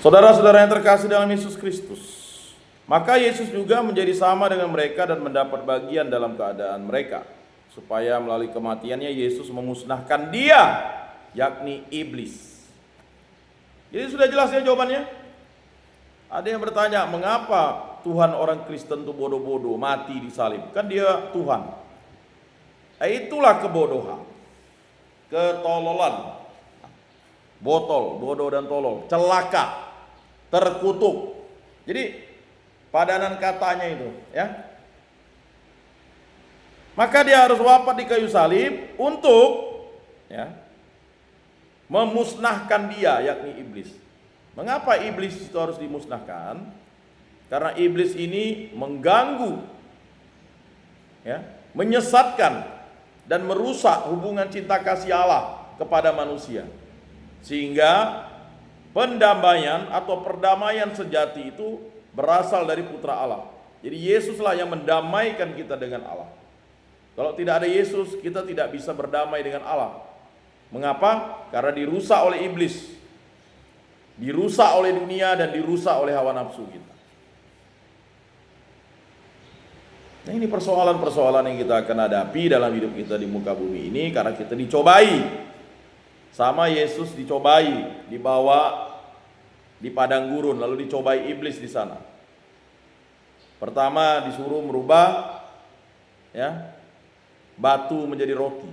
Saudara-saudara yang terkasih dalam Yesus Kristus, maka Yesus juga menjadi sama dengan mereka dan mendapat bagian dalam keadaan mereka, supaya melalui kematiannya Yesus memusnahkan dia, yakni iblis. Jadi sudah jelas ya jawabannya. Ada yang bertanya, mengapa Tuhan orang Kristen itu bodoh-bodoh, mati disalib? Kan dia Tuhan. Itulah kebodohan, ketololan, botol, bodoh dan tolol, celaka, terkutuk. Jadi padanan katanya itu, ya. Maka dia harus wafat di kayu salib untuk, ya, memusnahkan dia, yakni iblis. Mengapa iblis itu harus dimusnahkan? Karena iblis ini mengganggu, ya, menyesatkan dan merusak hubungan cinta kasih Allah kepada manusia. Sehingga pendamaian atau perdamaian sejati itu berasal dari Putra Allah. Jadi Yesuslah yang mendamaikan kita dengan Allah. Kalau tidak ada Yesus, kita tidak bisa berdamai dengan Allah. Mengapa? Karena dirusak oleh iblis, dirusak oleh dunia, dan dirusak oleh hawa nafsu kita. Nah, ini persoalan-persoalan yang kita akan hadapi dalam hidup kita di muka bumi ini, karena kita dicobai. Sama Yesus dicobai, dibawa di padang gurun, lalu dicobai iblis di sana. Pertama disuruh merubah, ya, batu menjadi roti.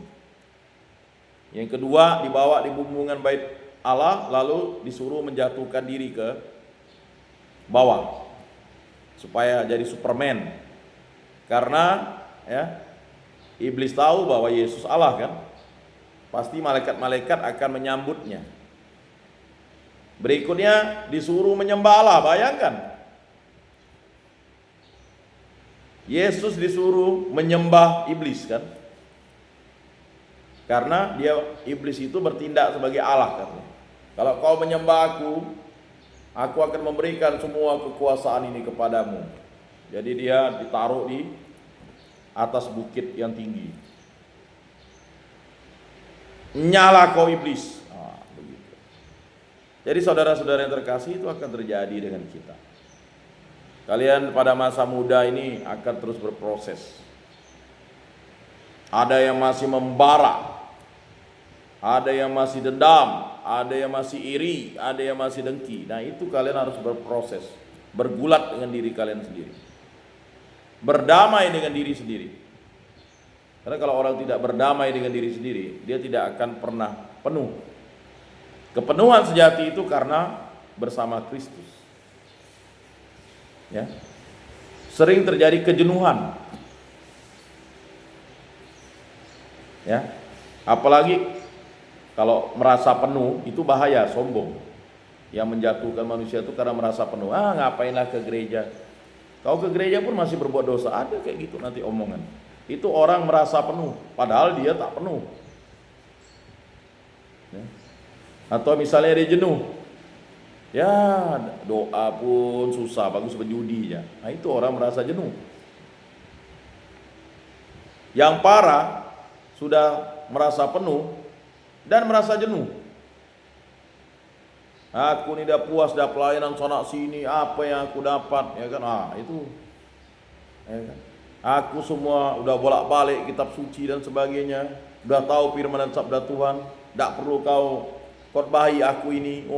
Yang kedua dibawa di bumbungan bait Allah, lalu disuruh menjatuhkan diri ke bawah supaya jadi Superman. Karena, ya, iblis tahu bahwa Yesus Allah kan. Pasti malaikat-malaikat akan menyambutnya. Berikutnya disuruh menyembah Allah. Bayangkan, Yesus disuruh menyembah iblis kan. Karena iblis itu bertindak sebagai Allah katanya. Kalau kau menyembah aku akan memberikan semua kekuasaan ini kepadamu. Jadi dia ditaruh di atas bukit yang tinggi. Nyala kau iblis. Begitu. Jadi saudara-saudara yang terkasih, itu akan terjadi dengan kita. Kalian pada masa muda ini akan terus berproses. Ada yang masih membara, ada yang masih dendam, ada yang masih iri, ada yang masih dengki. Nah, itu kalian harus berproses, bergulat dengan diri kalian sendiri, berdamai dengan diri sendiri. Karena kalau orang tidak berdamai dengan diri sendiri, dia tidak akan pernah penuh. Kepenuhan sejati itu karena bersama Kristus. Ya. Sering terjadi kejenuhan. Ya. Apalagi kalau merasa penuh, itu bahaya, sombong. Yang menjatuhkan manusia itu karena merasa penuh. Ngapainlah ke gereja? Kau ke gereja pun masih berbuat dosa. Ada kayak gitu nanti omongan. Itu orang merasa penuh, padahal dia tak penuh. Ya. Atau misalnya dia jenuh, ya doa pun susah, bagus berjudi ya. Nah, itu orang merasa jenuh. Yang parah sudah merasa penuh dan merasa jenuh. Aku ini udah puas, udah pelayanan sana sini, apa yang aku dapat, ya kan? Itu, ya kan? Aku semua udah bolak-balik kitab suci dan sebagainya, udah tahu firman dan sabda Tuhan, tidak perlu kau khotbahi aku ini.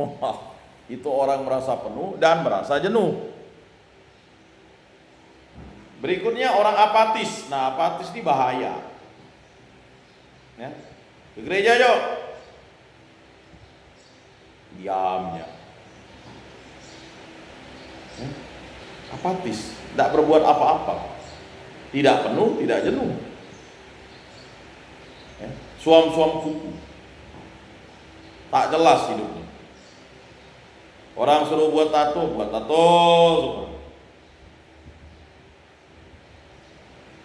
Itu orang merasa penuh dan merasa jenuh. Berikutnya orang apatis. Nah, apatis ini bahaya. Ya. Ke gereja yuk, diamnya. Apatis, tidak berbuat apa-apa. Tidak penuh, tidak jenuh. Ya. Suam-suam kuku. Tak jelas hidupnya. Orang suruh buat tato semua.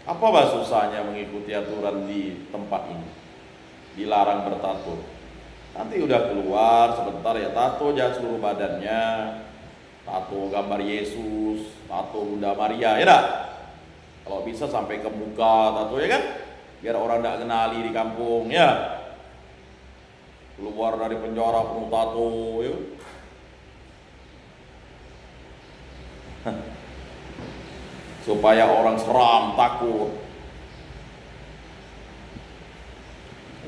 Apa susahnya mengikuti aturan di tempat ini? Dilarang bertato. Nanti udah keluar sebentar ya, tato jangan seluruh badannya. Tato gambar Yesus, tato Bunda Maria, ya enggak? Kalau bisa sampai ke muka tato, ya kan? Biar orang tidak kenali di kampung, ya. Keluar dari penjara penuh tato, ya. supaya orang seram, takut.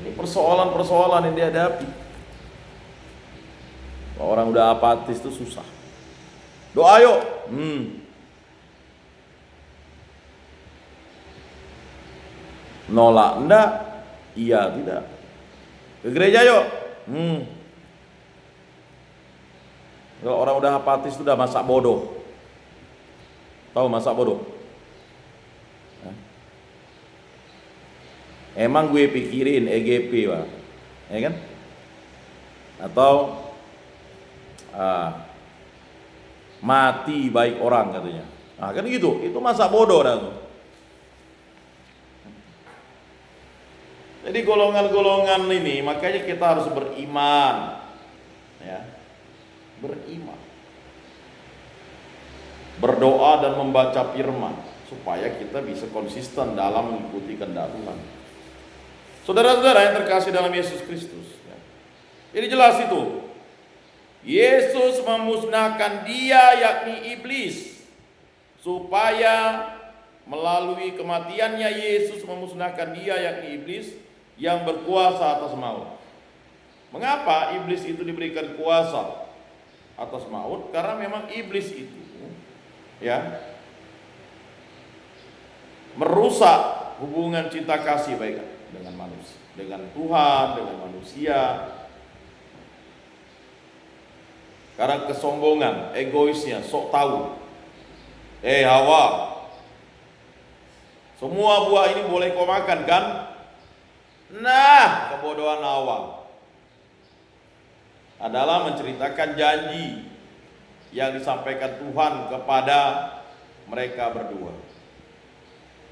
Ini persoalan-persoalan yang dihadapi. Kalau orang udah apatis itu susah. Doa yuk. Nolak enggak? Iya tidak. Ke gereja yuk. Kalau orang udah apatis itu udah masak bodoh. Tahu masak bodoh? Emang gue pikirin EGP, Pak. Ya kan? Atau mati baik orang katanya. Nah, kan gitu. Itu masak bodoh dah tuh. Jadi golongan-golongan ini makanya kita harus beriman. Ya. Beriman. Berdoa dan membaca firman supaya kita bisa konsisten dalam mengikuti kehendak Tuhan. Saudara-saudara yang terkasih dalam Yesus Kristus, ya. Jadi jelas itu. Yesus memusnahkan dia, yakni iblis, supaya melalui kematiannya Yesus memusnahkan dia, yakni iblis, yang berkuasa atas maut. Mengapa iblis itu diberikan kuasa atas maut? Karena memang iblis itu, ya, merusak hubungan cinta kasih baik dengan manusia, dengan Tuhan, dengan manusia. Karena kesombongan, egoisnya, sok tahu. Hawa, semua buah ini boleh kau makan kan? Nah, kebodohan Hawa adalah menceritakan janji yang disampaikan Tuhan kepada mereka berdua.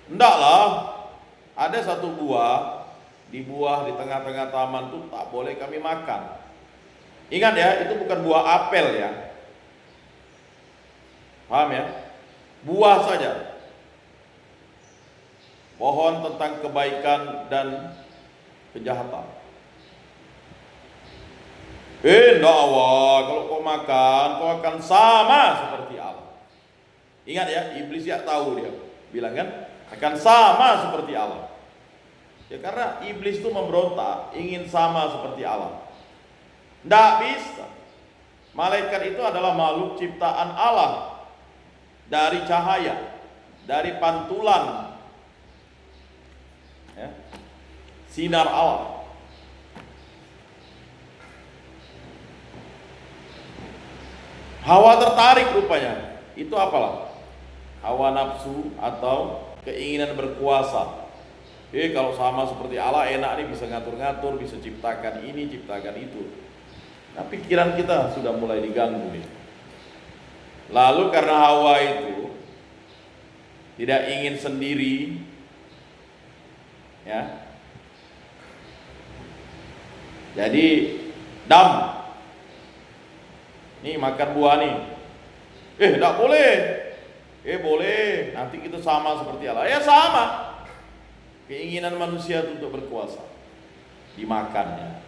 Hendaklah ada satu buah di tengah-tengah taman itu tak boleh kami makan. Ingat ya, itu bukan buah apel ya. Paham ya? Buah saja. Pohon tentang kebaikan dan kejahatan. Enggak awal, kalau kau makan, kau akan sama seperti Allah. Ingat ya, iblis ya tahu dia. Bilang kan, akan sama seperti Allah. Ya karena iblis itu memberontak, ingin sama seperti Allah. Tidak bisa. Malaikat itu adalah makhluk ciptaan Allah dari cahaya, dari pantulan, ya, sinar Allah. Hawa tertarik rupanya. Itu apalah? Hawa nafsu atau keinginan berkuasa. Kalau sama seperti Allah enak nih, bisa ngatur-ngatur, bisa ciptakan ini, ciptakan itu. Nah, pikiran kita sudah mulai diganggu nih. Lalu karena Hawa itu tidak ingin sendiri, ya, jadi dam. Nih makan buah nih. Tidak boleh. Boleh. Nanti kita sama seperti Allah. Ya sama. Keinginan manusia itu untuk berkuasa dimakannya.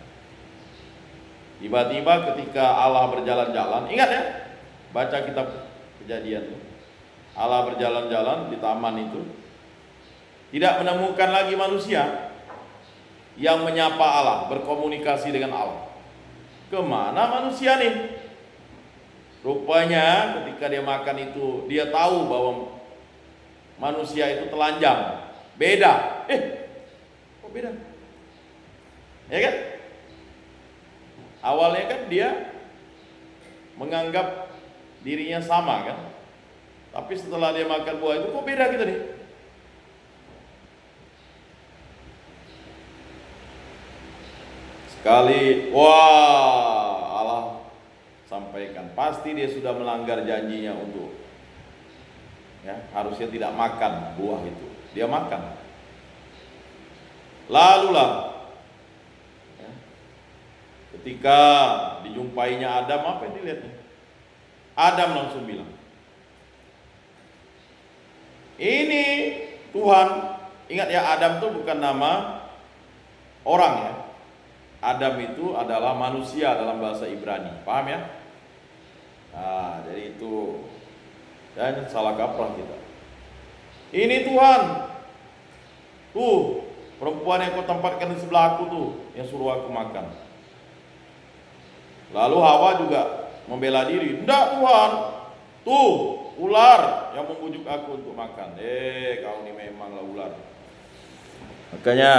Tiba-tiba ketika Allah berjalan-jalan, ingat ya, baca kitab Kejadian. Allah berjalan-jalan di taman itu, tidak menemukan lagi manusia yang menyapa Allah, berkomunikasi dengan Allah. Kemana manusia nih? Rupanya ketika dia makan itu, dia tahu bahwa manusia itu telanjang. Beda. Kok beda? Ya kan? Awalnya kan dia menganggap dirinya sama kan. Tapi setelah dia makan buah itu, kok beda kita nih? Sekali, wah, Allah sampaikan, pasti dia sudah melanggar janjinya untuk, ya, harusnya tidak makan buah itu. Dia makan. Lalulah, ya, ketika dijumpainya Adam, apa yang dilihatnya? Adam langsung bilang, ini Tuhan. Ingat ya, Adam itu bukan nama orang ya. Adam itu adalah manusia dalam bahasa Ibrani. Paham ya? Nah, jadi itu Dan salah kaprah kita. Ini Tuhan, tuh perempuan yang kau tempatkan di sebelah aku tuh, yang suruh aku makan. Lalu Hawa juga membela diri. Enggak Tuhan, tuh ular yang membujuk aku untuk makan. Kau ini memanglah ular. Makanya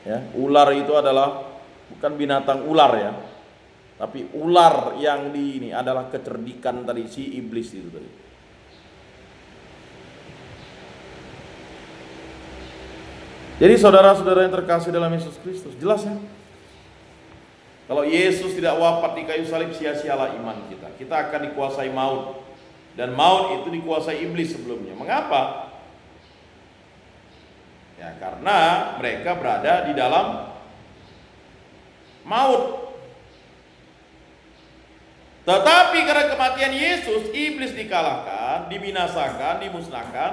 ya, ular itu adalah bukan binatang ular ya, tapi ular yang ini adalah kecerdikan tadi si iblis itu tadi. Jadi saudara-saudara yang terkasih dalam Yesus Kristus, jelas ya? Kalau Yesus tidak wafat di kayu salib, sia-sialah iman kita. Kita akan dikuasai maut. Dan maut itu dikuasai iblis sebelumnya. Mengapa? Ya karena mereka berada di dalam maut. Tetapi karena kematian Yesus, iblis dikalahkan, dibinasakan, dimusnahkan.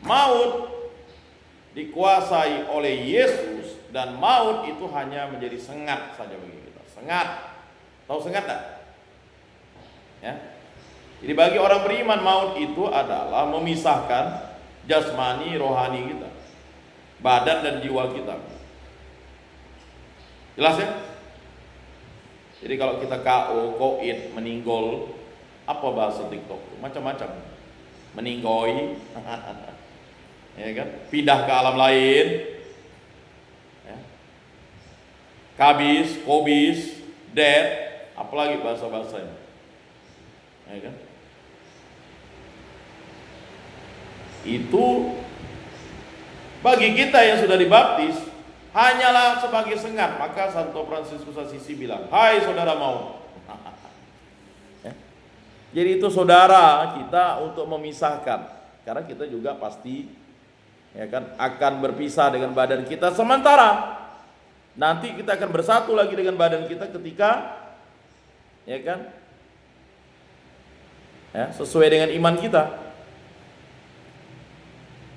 Maut dikuasai oleh Yesus, dan maut itu hanya menjadi sengat saja bagi kita. Sengat. Tahu sengat tak? Ya. Jadi bagi orang beriman, maut itu adalah memisahkan jasmani rohani kita, badan dan jiwa kita. Jelas ya? Jadi kalau kita KO, koit, meninggal, apa bahasa TikTok? Macam-macam. Meninggoy. Ya kan? Pindah ke alam lain. Ya. Kabis, kobis, dead, apalagi bahasa-bahasanya. Ya kan? Itu bagi kita yang sudah dibaptis hanyalah sebagai sengat. Maka Santo Fransiskus Assisi bilang, hai saudara maut. Ya. Jadi itu saudara kita untuk memisahkan, karena kita juga pasti ya kan akan berpisah dengan badan kita sementara nanti kita akan bersatu lagi dengan badan kita ketika ya kan ya sesuai dengan iman kita.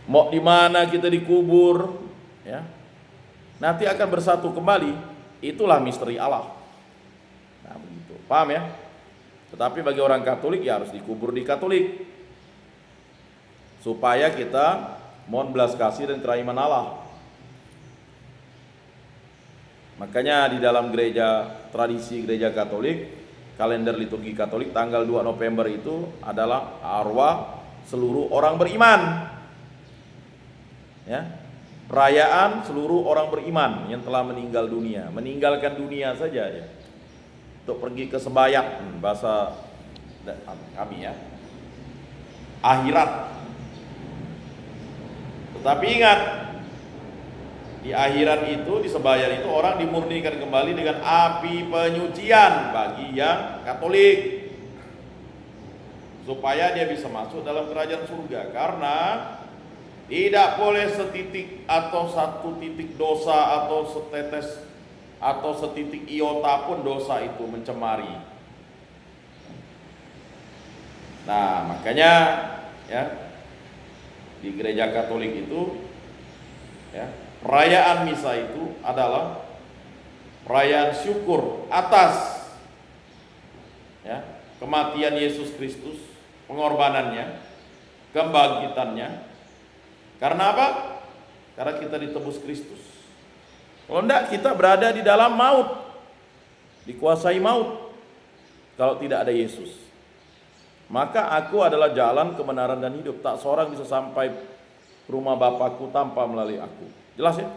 Mau di mana kita dikubur ya nanti akan bersatu kembali. Itulah misteri Allah. Nah begitu, paham ya? Tetapi bagi orang Katolik ya harus dikubur di Katolik supaya kita mohon belas kasih dan kerahiman Allah. Makanya di dalam gereja, tradisi gereja Katolik, kalender liturgi Katolik, tanggal 2 November itu adalah arwah seluruh orang beriman. Ya, perayaan seluruh orang beriman yang telah meninggal dunia, meninggalkan dunia saja ya, untuk pergi ke sembahyang, bahasa kami ya, akhirat. Tetapi ingat, di akhirat itu, di sembahyang itu orang dimurnikan kembali dengan api penyucian bagi yang Katolik, supaya dia bisa masuk dalam kerajaan surga. Karena tidak boleh setitik atau satu titik dosa atau setetes atau setitik iota pun dosa itu mencemari. Nah makanya ya di gereja Katolik itu ya, perayaan misa itu adalah perayaan syukur atas ya, kematian Yesus Kristus, pengorbanannya, kebangkitannya. Karena apa? Karena kita ditebus Kristus. Kalau enggak kita berada di dalam maut, dikuasai maut kalau tidak ada Yesus. Maka aku adalah jalan, kebenaran dan hidup. Tak seorang bisa sampai ke rumah Bapakku tanpa melalui aku. Jelas ya?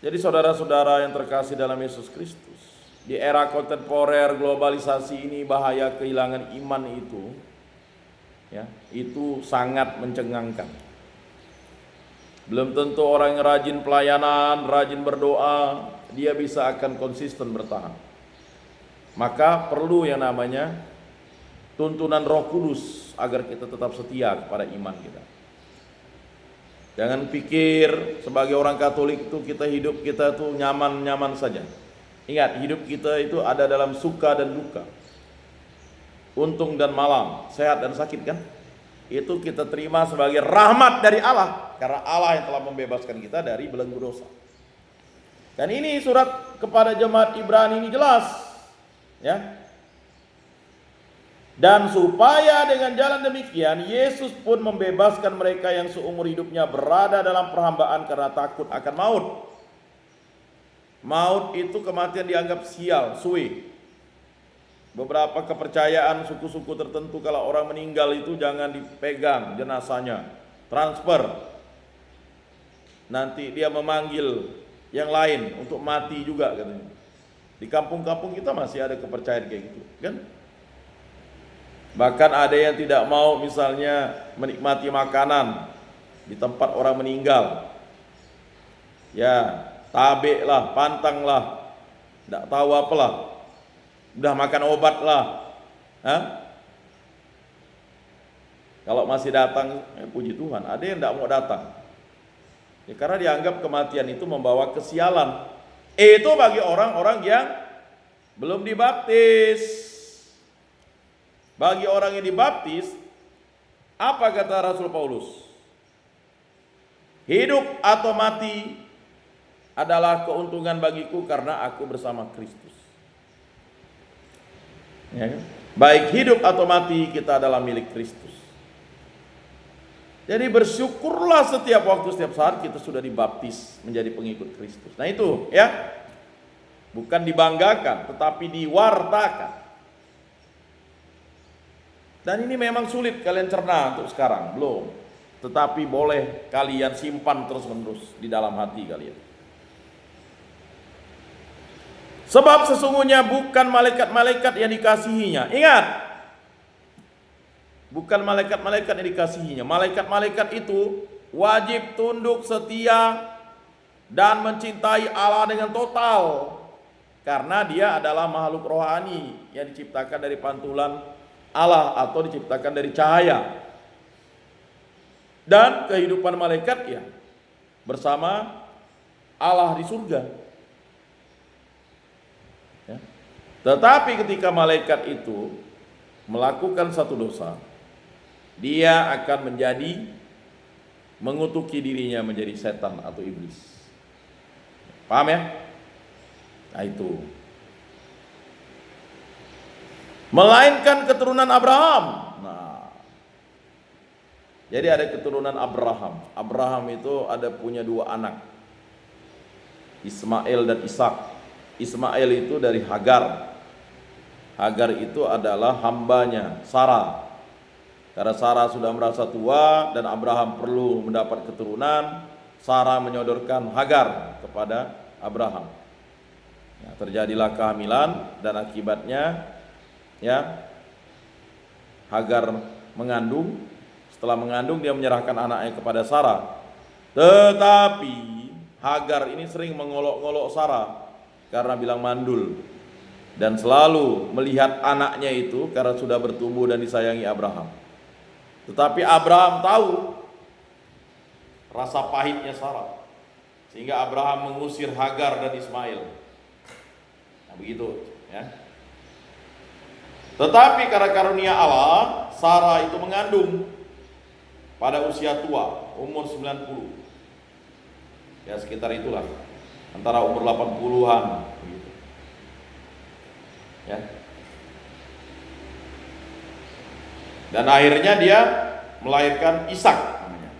Jadi saudara-saudara yang terkasih dalam Yesus Kristus, di era kontemporer globalisasi ini bahaya kehilangan iman itu ya, itu sangat mencengangkan. Belum tentu orang yang rajin pelayanan, rajin berdoa, dia bisa akan konsisten bertahan. Maka perlu yang namanya tuntunan Roh Kudus agar kita tetap setia kepada iman kita. Jangan pikir sebagai orang Katolik itu kita hidup kita tuh nyaman-nyaman saja. Ingat, hidup kita itu ada dalam suka dan duka, untung dan malam, sehat dan sakit kan? Itu kita terima sebagai rahmat dari Allah, karena Allah yang telah membebaskan kita dari belenggu dosa. Dan ini surat kepada jemaat Ibrani ini jelas, ya. Dan supaya dengan jalan demikian Yesus pun membebaskan mereka yang seumur hidupnya berada dalam perhambaan karena takut akan maut. Maut itu kematian dianggap sial, suwe. Beberapa kepercayaan suku-suku tertentu kalau orang meninggal itu jangan dipegang jenazahnya, transfer. Nanti dia memanggil yang lain untuk mati juga katanya. Di kampung-kampung kita masih ada kepercayaan kayak gitu, kan? Bahkan ada yang tidak mau misalnya menikmati makanan di tempat orang meninggal. Ya, tabe lah, pantang lah, tidak tahu apalah. Udah makan obat lah. Hah? Kalau masih datang, puji Tuhan, ada yang tidak mau datang. Ya, karena dianggap kematian itu membawa kesialan. Itu bagi orang-orang yang belum dibaptis. Bagi orang yang dibaptis, apa kata Rasul Paulus? Hidup atau mati adalah keuntungan bagiku karena aku bersama Kristus. Ya kan? Baik hidup atau mati kita adalah milik Kristus. Jadi bersyukurlah setiap waktu, setiap saat kita sudah dibaptis menjadi pengikut Kristus. Nah itu ya, bukan dibanggakan tetapi diwartakan. Dan ini memang sulit kalian cerna untuk sekarang, belum. Tetapi boleh kalian simpan terus-menerus di dalam hati kalian. Sebab sesungguhnya bukan malaikat-malaikat yang dikasihinya. Ingat, bukan malaikat-malaikat yang dikasihinya. Malaikat-malaikat itu wajib tunduk, setia, dan mencintai Allah dengan total. Karena dia adalah makhluk rohani yang diciptakan dari pantulan Allah atau diciptakan dari cahaya. Dan kehidupan malaikat ya bersama Allah di surga. Ya. Tetapi ketika malaikat itu melakukan satu dosa, dia akan menjadi mengutuki dirinya menjadi setan atau iblis. Paham ya? Nah itu. Melainkan keturunan Abraham. Nah, jadi ada keturunan Abraham. Abraham itu ada punya dua anak, Ismail dan Ishak. Ismail itu dari Hagar. Hagar itu adalah hambanya Sarah. Karena Sarah sudah merasa tua dan Abraham perlu mendapat keturunan, Sarah menyodorkan Hagar kepada Abraham. Nah, terjadilah kehamilan dan akibatnya ya, Hagar mengandung. Setelah mengandung dia menyerahkan anaknya kepada Sarah. Tetapi Hagar ini sering mengolok-olok Sarah karena bilang mandul, dan selalu melihat anaknya itu karena sudah bertumbuh dan disayangi Abraham. Tetapi Abraham tahu rasa pahitnya Sarah, sehingga Abraham mengusir Hagar dan Ismail. Nah begitu ya. Tetapi karena karunia Allah, Sarah itu mengandung pada usia tua, umur 90. Ya sekitar itulah, antara umur 80-an begitu. Ya. Dan akhirnya dia melahirkan Ishak namanya.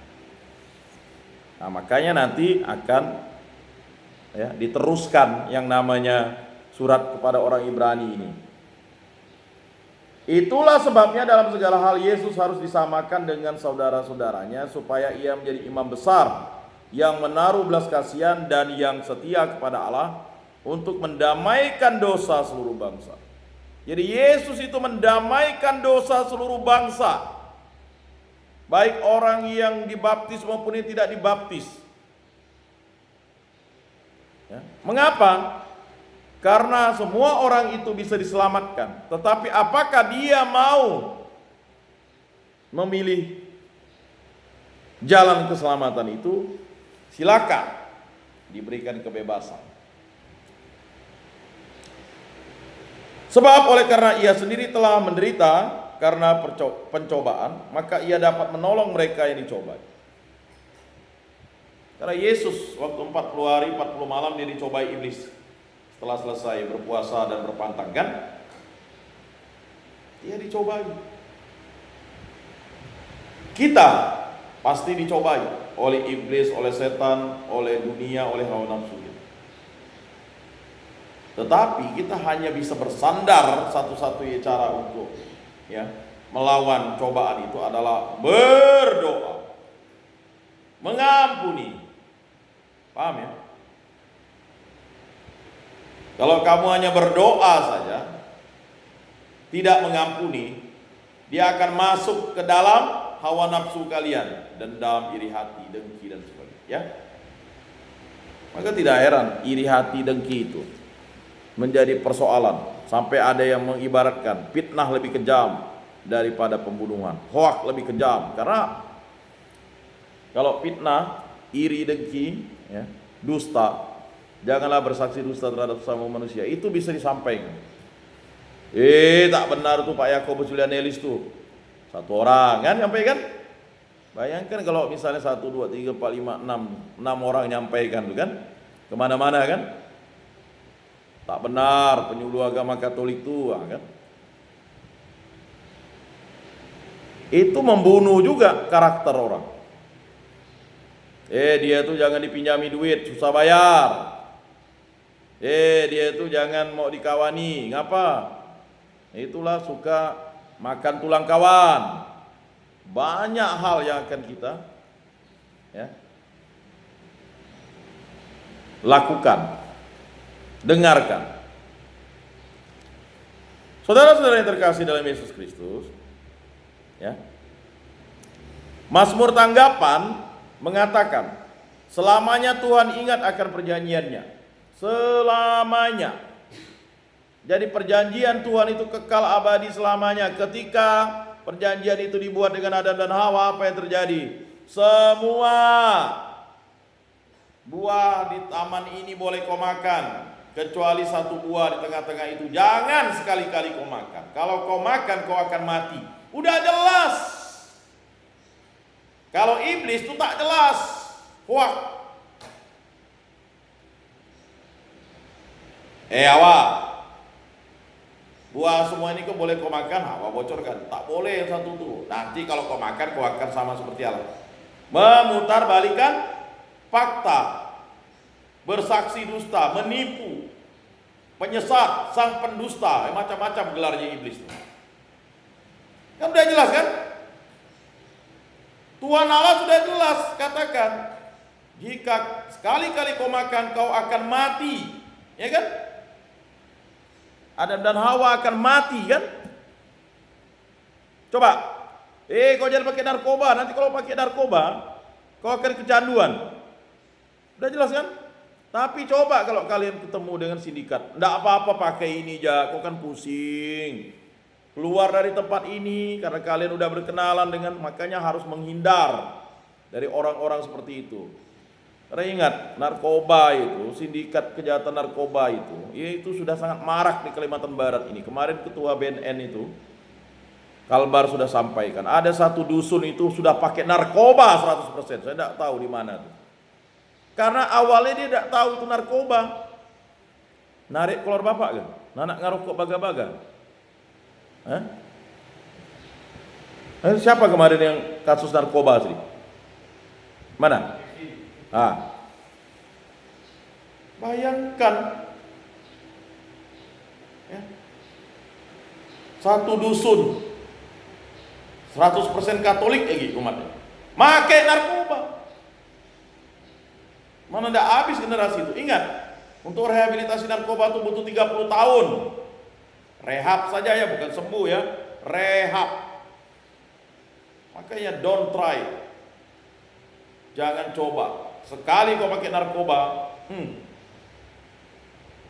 Nah, makanya nanti akan ya diteruskan yang namanya surat kepada orang Ibrani ini. Itulah sebabnya dalam segala hal Yesus harus disamakan dengan saudara-saudaranya supaya ia menjadi imam besar yang menaruh belas kasihan dan yang setia kepada Allah untuk mendamaikan dosa seluruh bangsa. Jadi Yesus itu mendamaikan dosa seluruh bangsa, baik orang yang dibaptis maupun yang tidak dibaptis. Ya. Mengapa? Karena semua orang itu bisa diselamatkan. Tetapi apakah dia mau memilih jalan keselamatan itu? Silakan, diberikan kebebasan. Sebab oleh karena ia sendiri telah menderita karena pencobaan, maka ia dapat menolong mereka yang dicobai. Karena Yesus waktu 40 hari 40 malam dia dicobai iblis. Setelah selesai berpuasa dan berpantang kan? Dia dicobai. Kita pasti dicobai oleh iblis, oleh setan, oleh dunia, oleh hawa nafsu. Tetapi kita hanya bisa bersandar, satu-satunya cara untuk melawan cobaan itu adalah berdoa, mengampuni. Paham ya? Kalau kamu hanya berdoa saja, tidak mengampuni, dia akan masuk ke dalam hawa nafsu kalian, dendam, iri hati, dengki dan sebagainya. Ya, maka tidak heran iri hati, dengki itu menjadi persoalan. Sampai ada yang mengibaratkan fitnah lebih kejam daripada pembunuhan, hoak lebih kejam. Karena kalau fitnah, iri, dengki, dusta, janganlah bersaksi dusta terhadap sesama manusia, itu bisa disampaikan. Tak benar tuh Pak Yakobus Julianelis tuh, satu orang kan nyampaikan. Bayangkan kalau misalnya 1, 2, 3, 4, 5, 6 orang nyampaikan tuh kan, kemana-mana kan. Tak benar penyuluh agama Katolik tuh kan. Itu membunuh juga karakter orang. Dia tuh jangan dipinjami duit, susah bayar. Dia tuh jangan mau dikawani, ngapa? Itulah suka makan tulang kawan. Banyak hal yang akan kita lakukan. Dengarkan. Saudara-saudara yang terkasih dalam Yesus Kristus, Mazmur tanggapan mengatakan, selamanya Tuhan ingat akan perjanjiannya. Selamanya. Jadi perjanjian Tuhan itu kekal abadi selamanya. Ketika perjanjian itu dibuat dengan Adam dan Hawa, apa yang terjadi? Semua buah di taman ini boleh kau makan, kecuali satu buah di tengah-tengah itu jangan sekali-kali kau makan. Kalau kau makan kau akan mati. Udah jelas. Kalau iblis itu tak jelas. Wah. Hawa, buah semua ini kau boleh kau makan. Hawa bocorkan, tak boleh yang satu tuh. Nanti kalau kau makan kau akan sama seperti Allah. Memutarbalikkan fakta, bersaksi dusta, menipu, penyesat, sang pendusta, macam-macam gelarnya iblis itu. Kan udah jelas kan? Tuhan Allah sudah jelas katakan, jika sekali-kali kau makan kau akan mati, ya kan? Adam dan Hawa akan mati kan? Coba, kau jangan pakai narkoba, nanti kalau pakai narkoba kau akan kecanduan. Udah jelas kan? Tapi coba kalau kalian ketemu dengan sindikat, ndak apa-apa pakai ini aja, kau kan pusing. Keluar dari tempat ini karena kalian udah berkenalan dengan, makanya harus menghindar dari orang-orang seperti itu. Karena ingat, narkoba itu, sindikat kejahatan narkoba itu sudah sangat marak di Kalimantan Barat ini. Kemarin ketua BNN itu, Kalbar sudah sampaikan, ada satu dusun itu sudah pakai narkoba 100%. Saya tidak tahu di mana tuh. Karena awalnya dia tidak tahu itu narkoba. Narik keluar bapak kan? Nanak ngarokok baga-baga. Siapa kemarin yang kasus narkoba sih? Mana? Bayangkan satu dusun 100% Katolik lagi umatnya, pakai narkoba. Mana tidak habis generasi itu. Ingat, untuk rehabilitasi narkoba itu butuh 30 tahun. Rehab saja ya, bukan sembuh ya. Rehab. Makanya don't try. Jangan coba. Sekali kau pakai narkoba,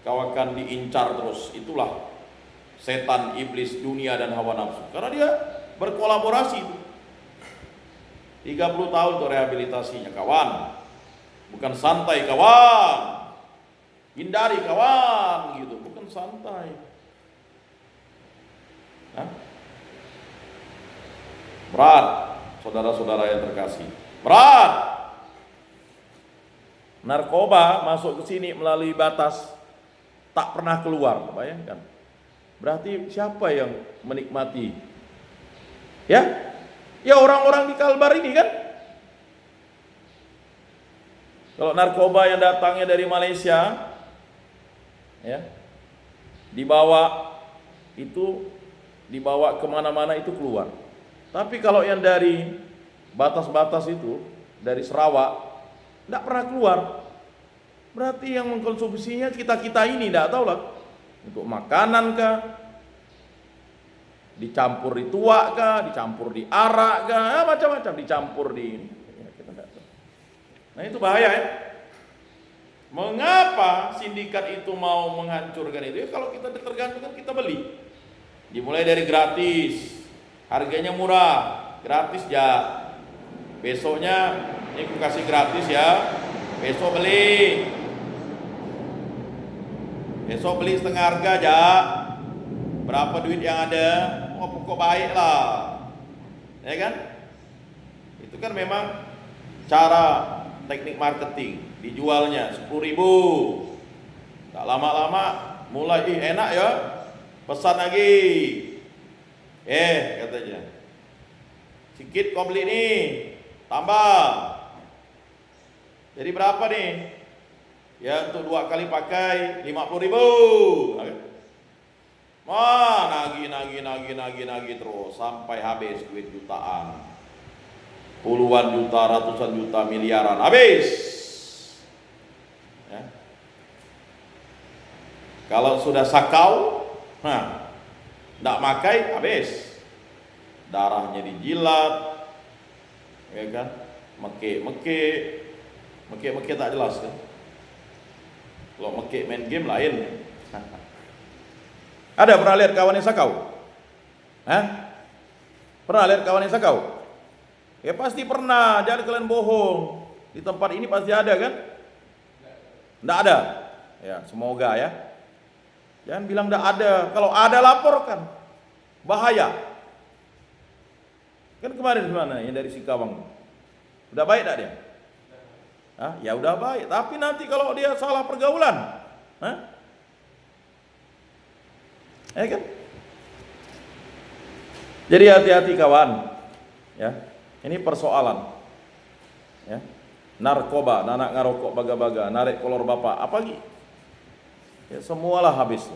kau akan diincar terus. Itulah setan, iblis, dunia dan hawa nafsu. Karena dia berkolaborasi itu. 30 tahun untuk rehabilitasinya, kawan. Bukan santai, kawan. Hindari, kawan, gitu. Bukan santai. Berat, saudara-saudara yang terkasih. Berat. Narkoba masuk ke sini melalui batas, tak pernah keluar, bayangkan. Berarti siapa yang menikmati? Ya? Ya orang-orang di Kalbar ini kan. Kalau narkoba yang datangnya dari Malaysia, ya, dibawa kemana-mana itu keluar. Tapi kalau yang dari batas-batas itu, dari Sarawak, tidak pernah keluar. Berarti yang mengkonsumsinya kita ini, tidak tahu lah. Untuk makanan kah, dicampur di tuak kah, dicampur di arak kah, macam-macam dicampur di ini. Ya, kita tidak tahu. Nah itu bahaya ya. Mengapa sindikat itu mau menghancurkan itu? Ya, kalau kita tergantung kita beli. Dimulai dari gratis, harganya murah, gratis ya. Besoknya ini aku kasih gratis ya, besok beli. Besok beli setengah harga aja. Berapa duit yang ada? Oh pokok baik lah. Ya kan? Itu kan memang cara teknik marketing. Dijualnya 10.000. Tak lama-lama mulai enak ya. Pesan lagi. Katanya. Sikit kau beli nih. Tambah. Jadi berapa nih? Ya untuk 2 kali pakai 50.000. Nagih terus sampai habis duit jutaan. Puluhan juta, ratusan juta, miliaran habis. Ya. Kalau sudah sakau, tidak makai habis. Darahnya dijilat, ya kan? Meke tak jelas kan? Kalau meke main game lain. Ada pernah lihat kawan yang sakau? Pernah lihat kawan yang sakau? Ya pasti pernah, jangan kalian bohong. Di tempat ini pasti ada kan? Tidak ada. Ya, semoga ya. Jangan bilang tidak ada. Kalau ada laporkan. Bahaya. Kan kemarin gimana yang dari Sikawang? Udah baik tak dia? Ya udah baik. Tapi nanti kalau dia salah pergaulan, ya kan? Jadi hati-hati kawan. Ya, ini persoalan. Ya, narkoba, nanak ngarokok baga-baga, narik kolor bapak, apa lagi? Ya semualah habis.